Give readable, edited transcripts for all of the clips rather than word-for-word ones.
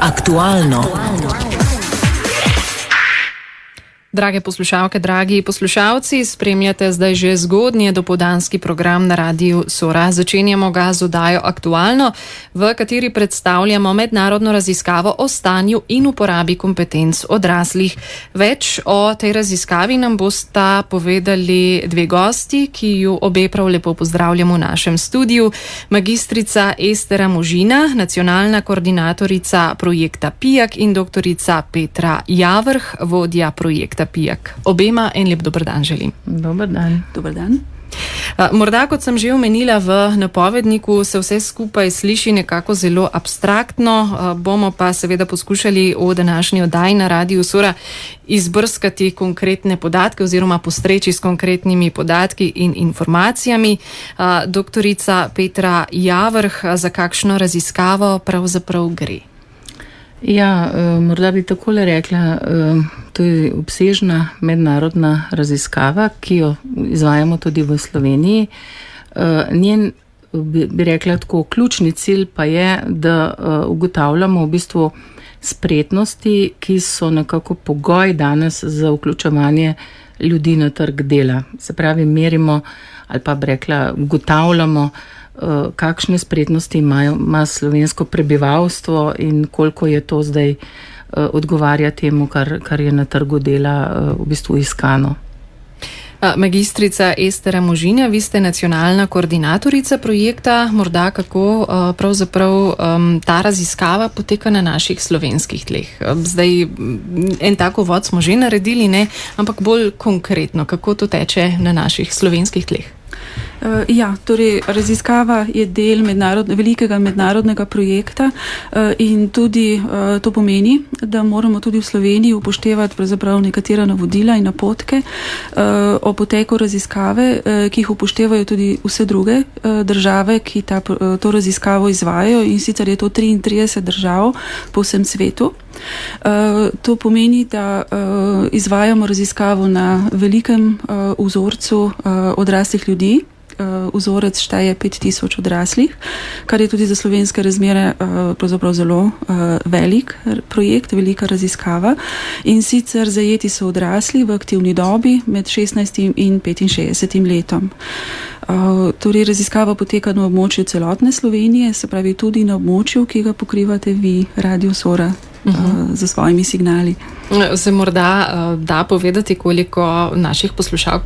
Aktualno. Drage poslušalke, dragi poslušalci, spremljate zdaj že zgodnji dopoldanski program na Radiu Sora. Začenjamo ga z oddajo Aktualno, v kateri predstavljamo mednarodno raziskavo o stanju in uporabi kompetenc odraslih. Več o tej raziskavi nam bosta povedali dve gosti, ki ju obe prav lepo pozdravljamo v našem studiu. Magistrica Estera Možina, nacionalna koordinatorica projekta PIJAK, in doktorica Petra Javrh, vodja projekta PIJAK. Obema en lep dober dan želim. Dober dan. Dober dan. Morda, kot sem že omenila v napovedniku, se vse skupaj sliši nekako zelo abstraktno, bomo pa seveda poskušali v današnji oddaji na Radiu Sora izbrskati konkretne podatke oziroma postreči s konkretnimi podatki in informacijami. Doktorica Petra Javrh, za kakšno raziskavo pravzaprav gre? Ja, morda bi takole rekla, to je obsežna mednarodna raziskava, ki jo izvajamo tudi v Sloveniji. Njen, bi rekla tako, ključni cilj pa je, da ugotavljamo v bistvu spretnosti, ki so nekako pogoj danes za vključevanje ljudi na trg dela. Se pravi, merimo ali pa bi rekla, ugotavljamo, kakšne spretnosti ima slovensko prebivalstvo in koliko je to zdaj odgovarja temu, kar je na trgu dela v bistvu iskano. Magistrica Estera Možina, vi ste nacionalna koordinatorica projekta. Morda kako pravzaprav ta raziskava poteka na naših slovenskih tleh? Zdaj, en tak uvod smo že naredili, ne? Ampak bolj konkretno, kako to teče na naših slovenskih tleh? Ja, torej raziskava je del velikega mednarodnega projekta in tudi to pomeni, da moramo tudi v Sloveniji upoštevati pravzaprav nekatera navodila in napotke o poteku raziskave, ki jih upoštevajo tudi vse druge države, ki to raziskavo izvajajo, in sicer je to 33 držav po vsem svetu. To pomeni, da izvajamo raziskavo na velikem vzorcu odraslih ljudi. Vzorec šteje 5000 odraslih, kar je tudi za slovenske razmere pravzaprav zelo velik projekt, velika raziskava. In sicer zajeti so odrasli v aktivni dobi med 16 in 65 letom. Torej, raziskava poteka na območju celotne Slovenije, se pravi tudi na območju, ki ga pokrivate vi, Radio Sora, za svojimi signali. Se morda da povedati, koliko naših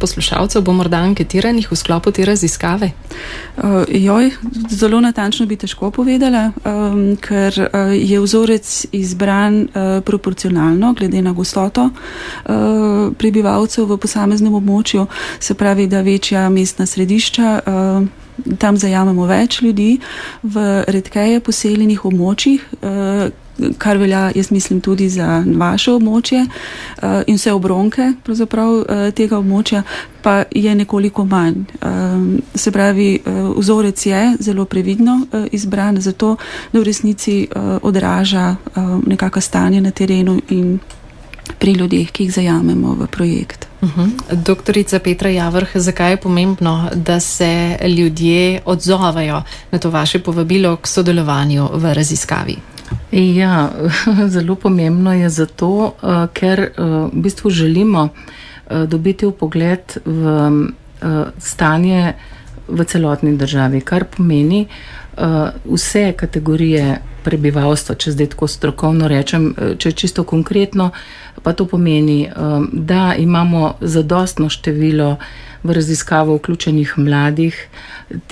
poslušalcev bo morda anketiranih v sklopu te raziskave? Zelo natančno bi težko povedala, ker je vzorec izbran proporcionalno glede na gostoto prebivalcev v posameznem območju, se pravi, da večja mestna središča, tam zajamemo več ljudi, v redkeje poseljenih območjih, kar velja, jaz mislim, tudi za vaše območje in vse obronke pravzaprav tega območja, pa je nekoliko manj. Se pravi, vzorec je zelo previdno izbran, zato da v resnici odraža nekako stanje na terenu in pri ljudeh, ki jih zajamemo v projekt. Doktorica Petra Javrh, zakaj je pomembno, da se ljudje odzovajo na to vaše povabilo k sodelovanju v raziskavi? Ja, zelo pomembno je zato, ker v bistvu želimo dobiti vpogled v stanje v celotni državi, kar pomeni vse kategorije prebivalstva, če zdaj tako strokovno rečem, če čisto konkretno, pa to pomeni, da imamo zadostno število v raziskavo vključenih mladih,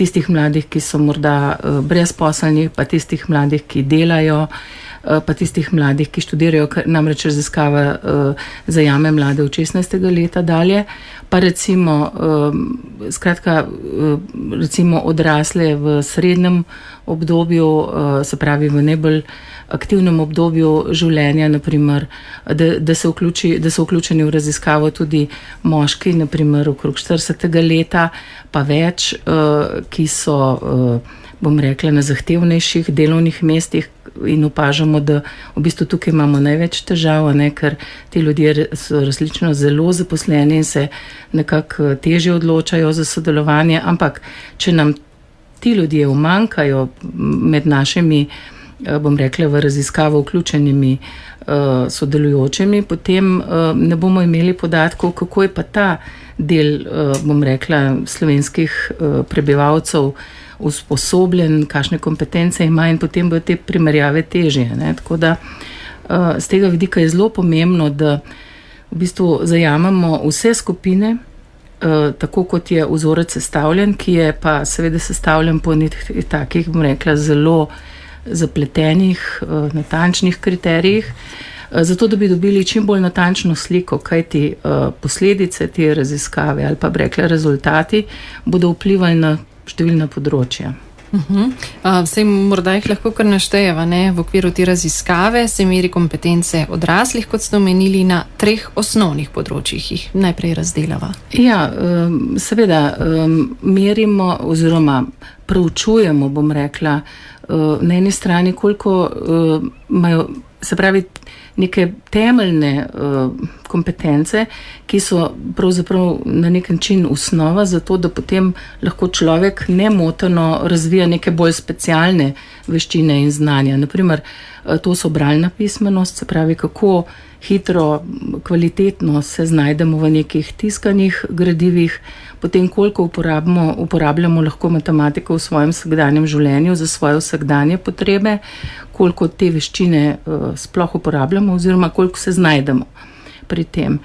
tistih mladih, ki so morda brezposelni, pa tistih mladih, ki delajo, pa tistih mladih, ki študirajo, namreč raziskava zajame mlade od 16. leta dalje, pa recimo, recimo odrasle v srednjem obdobju, se pravi v najbolj aktivnem obdobju življenja, naprimer, da so vključeni v raziskavo tudi moški, naprimer okrog 40. leta, pa več, ki so, bom rekla, na zahtevnejših delovnih mestih, in opažamo, da v bistvu tukaj imamo največ težav, ker ti ljudje so različno zelo zaposleni in se nekako težje odločajo za sodelovanje, ampak če nam ti ljudje umanjkajo med našimi bom rekla, v raziskavo vključenimi sodelujočimi, potem ne bomo imeli podatkov, kako je pa ta del, bom rekla, slovenskih prebivalcev usposobljen, kakšne kompetence ima in potem bodo te primerjave težje. Ne? Tako da z tega vidika je zelo pomembno, da v bistvu zajamemo vse skupine, tako kot je vzorec sestavljen, ki je pa seveda sestavljen po nekih takih, bom rekla, zelo zapletenih, natančnih kriterijih, zato da bi dobili čim bolj natančno sliko, kajti posledice te raziskave ali pa bi rekla rezultati bodo vplivali na številna področja. Sej morda jih lahko kar naštejeva, ne? V okviru te raziskave se meri kompetence odraslih, kot ste omenili, na 3 osnovnih področjih, jih najprej razdelava. Ja, seveda merimo oziroma proučujemo, bom rekla, na eni strani, koliko imajo, se pravi, neke temeljne kompetence, ki so pravzaprav na nek način osnova za to, da potem lahko človek nemoteno razvija neke bolj specialne veščine in znanja. Naprimer, to so bralna pismenost, se pravi, kako hitro, kvalitetno se znajdemo v nekih tiskanih gradivih, potem koliko uporabljamo lahko matematiko v svojem vsakdanjem življenju za svoje vsakdanje potrebe, koliko te veščine sploh uporabljamo oziroma koliko se znajdemo pri tem.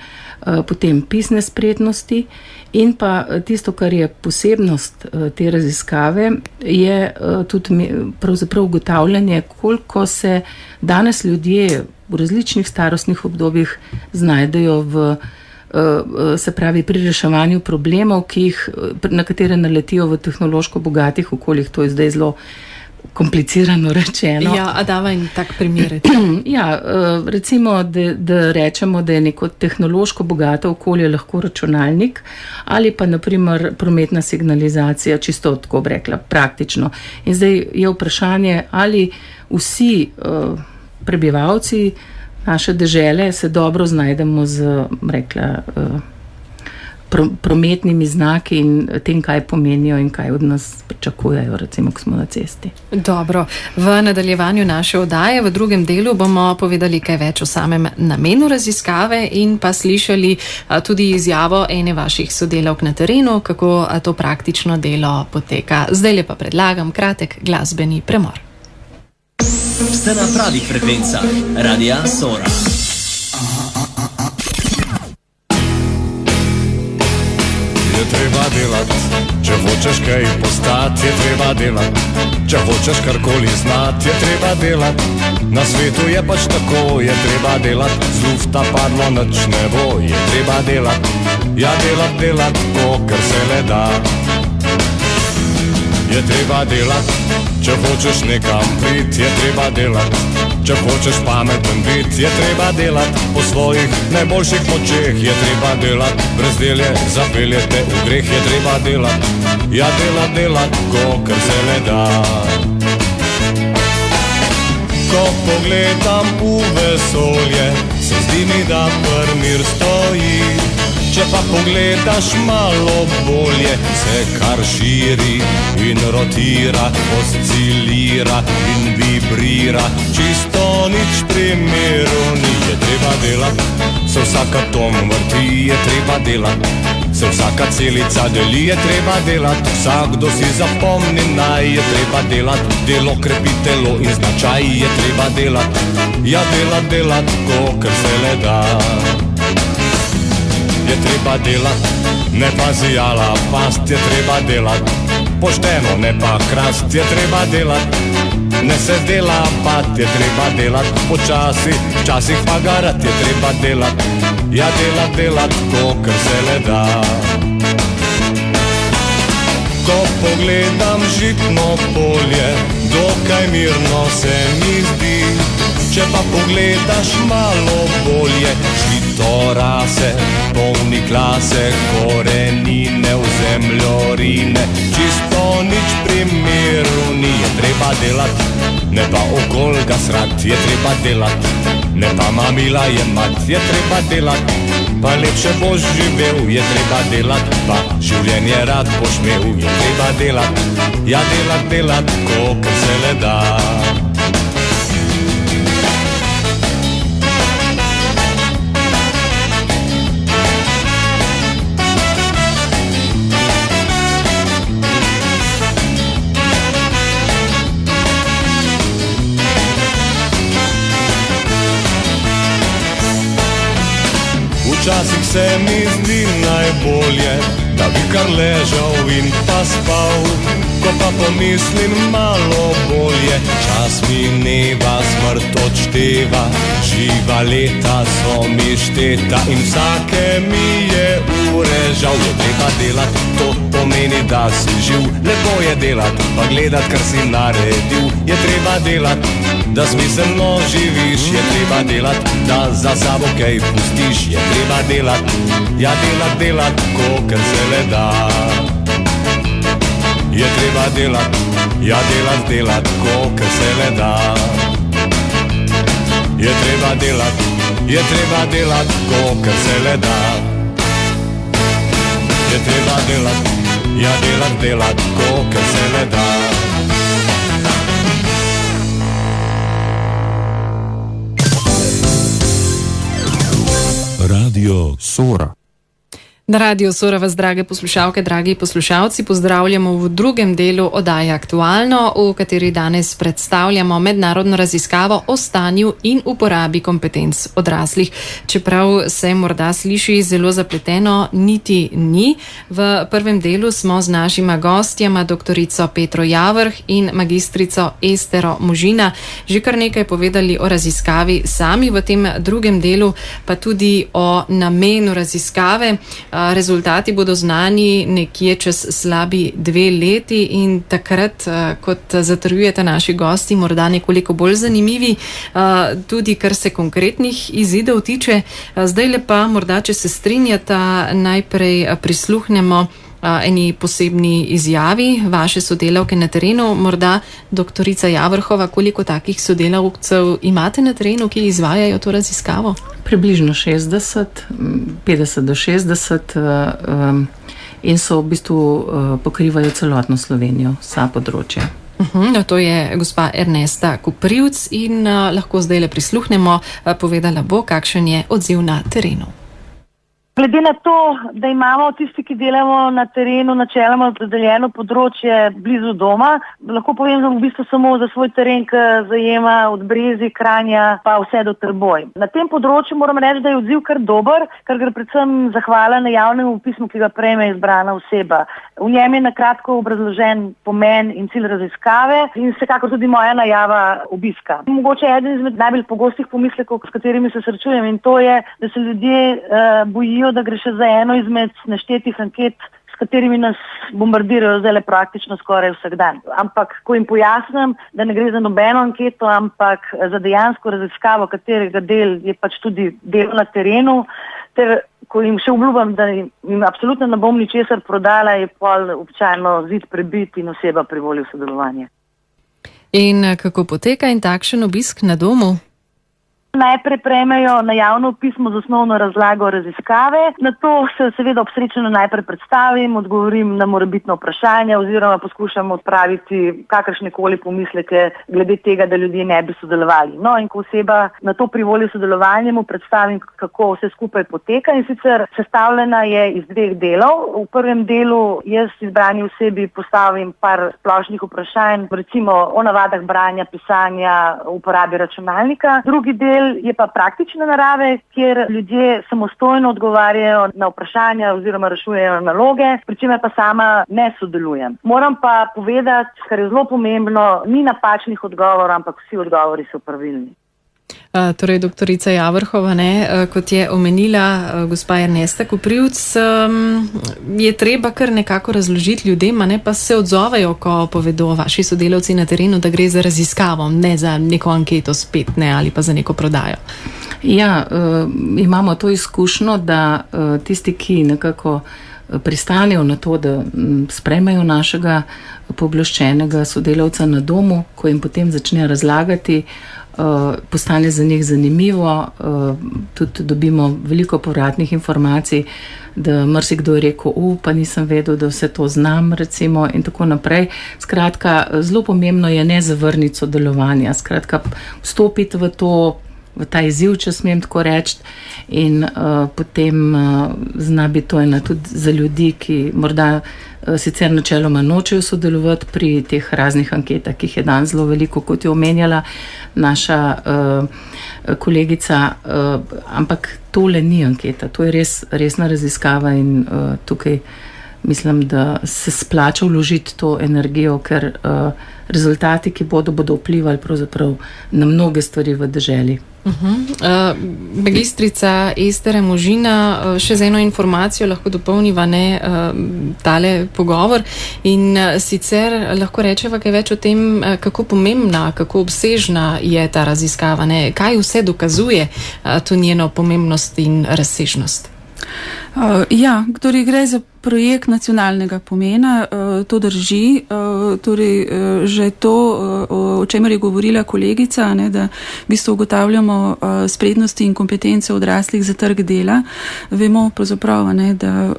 Potem pisne spretnosti in pa tisto, kar je posebnost te raziskave, je tudi pravzaprav ugotavljanje, koliko se danes ljudje v različnih starostnih obdobjih znajdejo se pravi pri reševanju problemov, na katere naletijo v tehnološko bogatih okoljih. To je zdaj zelo komplicirano rečeno. Ja, a dava in tak primer. Ja, recimo, da rečemo, da je neko tehnološko bogato okolje lahko računalnik ali pa naprimer prometna signalizacija, čisto tako bi rekla, praktično. In zdaj je vprašanje, ali vsi prebivalci naše dežele se dobro znajdemo z, rekla, prometnimi znaki in tem, kaj pomenijo in kaj od nas pričakujejo, recimo, ko smo na cesti. Dobro. V nadaljevanju naše oddaje, v drugem delu, bomo povedali kaj več o samem namenu raziskave in pa slišali tudi izjavo ene vaših sodelavk na terenu, kako to praktično delo poteka. Zdaj le pa predlagam kratek glasbeni premor. Ste na pravih frekvencah Radia Sora. Je treba delati, če hočeš kaj postati, je treba delati, če hočeš karkoli znati, je treba delati. Na svetu je pač tako, je treba delati, z lufta padlo nič ne bo, je treba delati. Ja, delati, kar se le da. Je treba delati, če hočeš nekam priti, je treba delati. Če hočeš pameten biti, je treba delati. Po svojih najboljših močeh je treba delati. Brez delje zapeljete v greh, je treba delati. Ja, delati, kar se le da. Ko pogledam v vesolje, se zdi mi, da mir stoji. Če pa pogledaš malo bolje, se kar širi in rotira, oscilira in vibrira. Čisto nič pri miru ni, je treba delati. Se vsak atom vrti, je treba delati. Se vsaka celica deli, je treba delati. Vsakdo si zapomni naj, je treba delati. Delo krepi telo in značaj, je treba delati. Ja, delati, kar se le da. Je treba delati, ne pa zijala past, je treba delati. Pošteno, ne pa krast, je treba delati. Ne se dela pat, je treba delati. Počasi, včasih pa garat, je treba delati. Ja, delati, kar se le da. Ko pogledam žitno polje, dokaj mirno se mi zdi. Če pa pogledaš malo bolje, žito rase, polni klase, korenine v zemljorine. Čisto nič pri miru ni, je treba delati, ne pa okol ga srat, je treba delati. Ne pa mamila jemat, je treba delati. Pa lepše boš živel, je treba delati. Pa življenje rad boš imel, je treba delati. Ja, delati, kar se le da. Včasih se mi zdi najbolje, da bi kar ležal in pa spal. Ko pa pomislim malo bolje, čas mineva, smrt odšteva, živa leta so mi šteta in vsake mi je ure žal. Je treba delati, to pomeni, da si živ. Lepo je delati, pa gledati, kar si naredil. Je treba delati, da smiselno živiš. Je treba delati, da za sabo kaj pustiš. Je treba delati, ja delati, kolikor se le da. Je treba delati, ja delati, kolikor se le da. Je treba delati, kolikor se le da. Je treba delati, ja delati, kolikor se le da. Radio Sora. Na Radiu Sora vas, drage poslušalke, dragi poslušalci, pozdravljamo v drugem delu oddaje Aktualno, v kateri danes predstavljamo mednarodno raziskavo o stanju in uporabi kompetenc odraslih. Čeprav se morda sliši zelo zapleteno, niti ni. V prvem delu smo z našima gostjama, doktorico Petro Javrh in magistrico Estero Možina, že kar nekaj povedali o raziskavi sami. V tem drugem delu pa tudi o namenu raziskave. Rezultati bodo znani nekje čez slabi 2 leti in takrat, kot zatrjujete naši gosti, morda nekoliko bolj zanimivi, tudi kar se konkretnih izidov tiče. Zdaj pa morda, če se strinjata, najprej prisluhnemo eni posebni izjavi vaše sodelavke na terenu. Morda, doktorica Javrhova, koliko takih sodelavcev imate na terenu, ki izvajajo to raziskavo? Približno 60, 50 do 60 in so v bistvu pokrivajo celotno Slovenijo, vsa področja. To je gospa Ernesta Koprivc in lahko zdaj le prisluhnemo. Povedala bo, kakšen je odziv na terenu. Glede na to, da imamo tisti, ki delamo na terenu, načeloma opredeljeno področje blizu doma, lahko povem v bistvu samo za svoj teren, ki zajema od Brezij, Kranja pa vse do Trboj. Na tem področju moram reči, da je odziv kar dober, kar gre predvsem zahvala na javnemu pismu, ki ga prejme izbrana oseba. V njem je na kratko obrazložen pomen in cilj raziskave in vsekakor tudi moja najava obiska. Mogoče eden izmed najbolj pogostih pomislekov, s katerimi se srečujem, in to je, da se ljudje bojijo, da gre še za eno izmed neštetih anket, s katerimi nas bombardirajo zdaj praktično skoraj vsak dan. Ampak, ko jim pojasnim, da ne gre za nobeno anketo, ampak za dejansko raziskavo, katerega del je pač tudi delo na terenu, ter ko jim še obljubam, da jim absolutno ne bom ničesar prodala, je pol običajno zid prebit in oseba privoli v sodelovanje. In kako poteka in takšen obisk na domu? Najprej prejmejo na javno pismo z osnovno razlago raziskave, nato se seveda obsrečeno najprej predstavim, odgovorim na morebitno vprašanje oziroma poskušam odpraviti kakršnekoli pomisleke glede tega, da ljudje ne bi sodelovali. No, in ko oseba na to privoli sodelovanje, mu predstavim, kako vse skupaj poteka, in sicer sestavljena je iz 2 delov. V prvem delu jaz izbrani osebi postavim par splošnih vprašanj, recimo o navadah branja, pisanja, uporabi računalnika. Drugi del je pa praktične narave, kjer ljudje samostojno odgovarjajo na vprašanja oziroma rešujejo naloge, pri čemer pa sama ne sodelujem. Moram pa povedati, kar je zelo pomembno, ni napačnih odgovorov, ampak vsi odgovori so pravilni. Torej, doktorica Javrhova, kot je omenila gospa Ernesta Koprivc, je treba kar nekako razložiti ljudem, pa se odzovejo, ko povedo vaši sodelavci na terenu, da gre za raziskavo, ne za neko anketo spet, ali pa za neko prodajo. Ja, imamo to izkušnjo, da tisti, ki nekako pristanejo na to, da sprejmejo našega pooblaščenega sodelavca na domu, ko jim potem začne razlagati, postane za njih zanimivo, tudi dobimo veliko povratnih informacij, da marsikdo je rekel, pa nisem vedel, da vse to znam, recimo, in tako naprej. Skratka, zelo pomembno je ne zavrniti sodelovanja, skratka, vstopiti v to v ta izziv, če smem tako reči, in potem zna biti to ena tudi za ljudi, ki morda sicer načeloma nočejo sodelovati pri teh raznih anketah, ki jih je danes zelo veliko, kot je omenjala naša kolegica, ampak tole ni anketa, to je resna raziskava in tukaj mislim, da se splača vložiti to energijo, ker rezultati, ki bodo vplivali pravzaprav na mnoge stvari v deželi. Magistrica Ester Možina, še z eno informacijo lahko dopolniva tale pogovor in sicer lahko rečeva kaj več o tem, kako pomembna, kako obsežna je ta raziskava, kaj vse dokazuje to njeno pomembnost in razsežnost. Torej gre za projekt nacionalnega pomena, to drži, torej že to, o čemer je govorila kolegica, da v bistvu ugotavljamo spretnosti in kompetence odraslih za trg dela. Vemo pravzaprav, da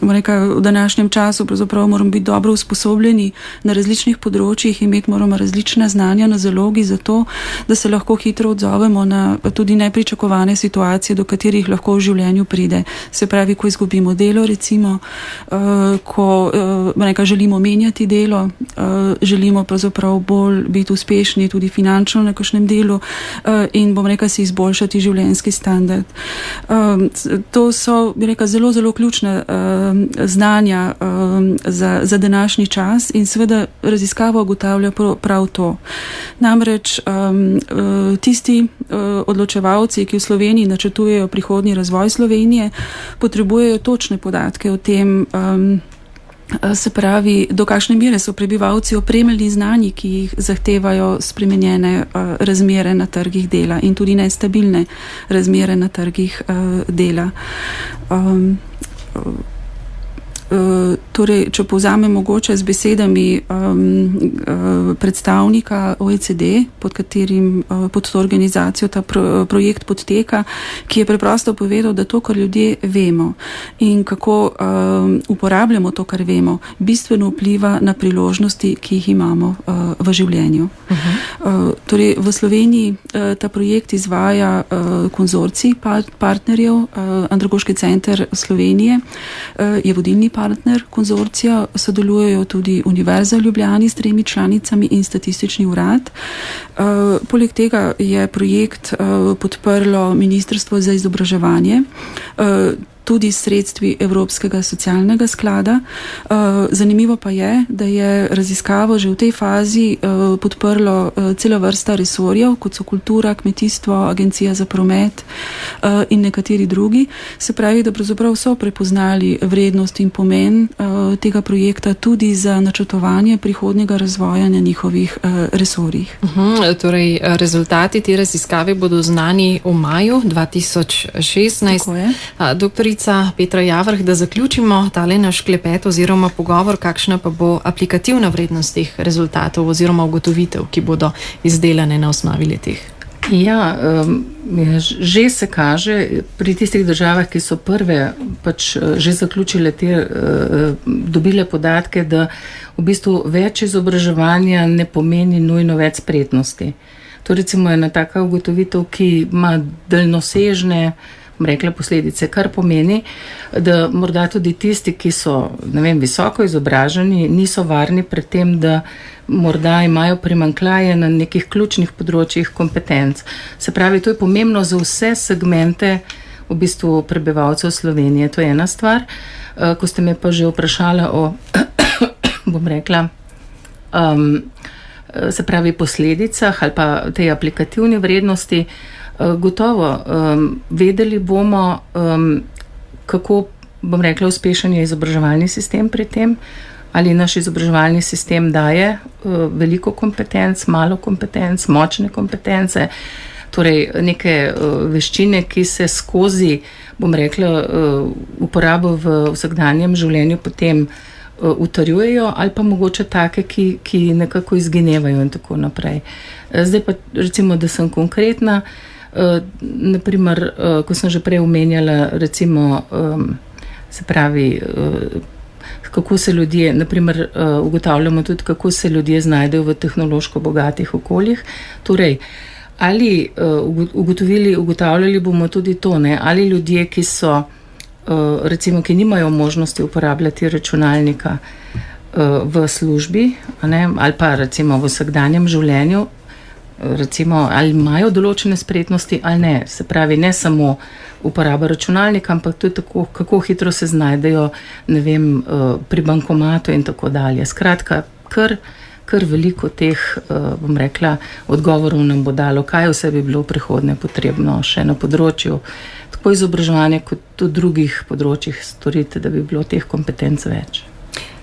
v današnjem času pravzaprav moramo biti dobro usposobljeni na različnih področjih, imeti moramo različna znanja na zalogi za to, da se lahko hitro odzovemo na tudi nepričakovane situacije, do katerih lahko v življenju pride. Se pravi, ko izgubimo delo, recimo, ko želimo menjati delo, želimo pravzaprav bolj biti uspešni tudi finančno na kakšnem delu in si izboljšati življenjski standard. To so, zelo, zelo ključna znanja za današnji čas in seveda raziskava ugotavlja prav to. Namreč tisti odločevalci, ki v Sloveniji načrtujejo prihodnji razvoj Slovenije, potrebujejo točne podatke o tem, se pravi, do kakšne mere so prebivalci opremljeni znanji, ki jih zahtevajo spremenjene razmere na trgih dela in tudi nestabilne razmere na trgih dela. Torej, če povzamem mogoče z besedami predstavnika OECD, pod to organizacijo ta projekt poteka, ki je preprosto povedal, da to, kar ljudje vemo in kako uporabljamo to, kar vemo, bistveno vpliva na priložnosti, ki jih imamo v življenju. Torej, v Sloveniji ta projekt izvaja konzorcij partnerjev. Andragoški center Slovenije je vodilni partner konzorcija, sodelujejo tudi Univerza v Ljubljani s 3 članicami in Statistični urad. Poleg tega je projekt podprlo Ministrstvo za izobraževanje, tudi s sredstvi Evropskega socialnega sklada. Zanimivo pa je, da je raziskavo že v tej fazi podprlo cela vrsta resorjev, kot so kultura, kmetijstvo, Agencija za promet in nekateri drugi. Se pravi, da pravzaprav so prepoznali vrednost in pomen tega projekta tudi za načrtovanje prihodnjega razvoja na njihovih resorjih. Torej, rezultati te raziskave bodo znani v maju 2016. Tako je. Doktorica Petra Javrh, da zaključimo tale naš klepet oziroma pogovor, kakšna pa bo aplikativna vrednost teh rezultatov oziroma ugotovitev, ki bodo izdelane na osnovi letih. Ja, že se kaže pri tistih državah, ki so prve že zaključile dobile podatke, da v bistvu več izobraževanja ne pomeni nujno več spretnosti. To recimo je ena taka ugotovitev, ki ima daljnosežne posledice, kar pomeni, da morda tudi tisti, ki so, visoko izobraženi, niso varni pred tem, da morda imajo primanjkljaje na nekih ključnih področjih kompetenc. Se pravi, to je pomembno za vse segmente v bistvu prebivalcev Slovenije. To je ena stvar. Ko ste me pa že vprašali o, se pravi, posledicah ali pa tej aplikativni vrednosti, gotovo vedeli bomo, kako, uspešen je izobraževalni sistem pri tem, ali naš izobraževalni sistem daje veliko kompetenc, malo kompetenc, močne kompetence, torej neke veščine, ki se skozi, uporabo v vsakdanjem življenju potem utrjujejo, ali pa mogoče take, ki nekako izginevajo in tako naprej. Zdaj pa recimo, da sem konkretna, naprimer, ko sem že prej omenjala, recimo, se pravi, kako se ljudje, naprimer, ugotavljamo tudi, kako se ljudje znajdejo v tehnološko bogatih okoljih. Torej, Ali ugotavljali bomo tudi to, ne? Ali ljudje, ki so, recimo, ki nimajo možnosti uporabljati računalnika v službi, ne? Ali pa recimo v vsakdanjem življenju, recimo, ali imajo določene spretnosti ali ne. Se pravi, ne samo uporaba računalnika, ampak tudi tako, kako hitro se znajdejo, ne vem, pri bankomatu in tako dalje. Skratka, kar veliko teh, bom rekla, odgovorov nam bo dalo, kaj vse bi bilo v prihodnje potrebno še na področju tako izobraževanja kot tudi drugih področjih storiti, da bi bilo teh kompetenc več.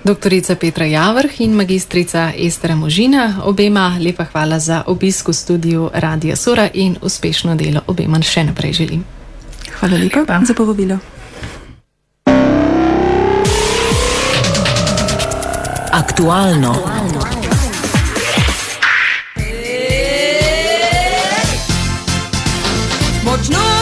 Doktorica Petra Javrh in magistrica Estera Možina, obema lepa hvala za obisk v studiu Radia Sora in uspešno delo obema še naprej želim. Hvala lepa za povabilo. Aktualno. Močno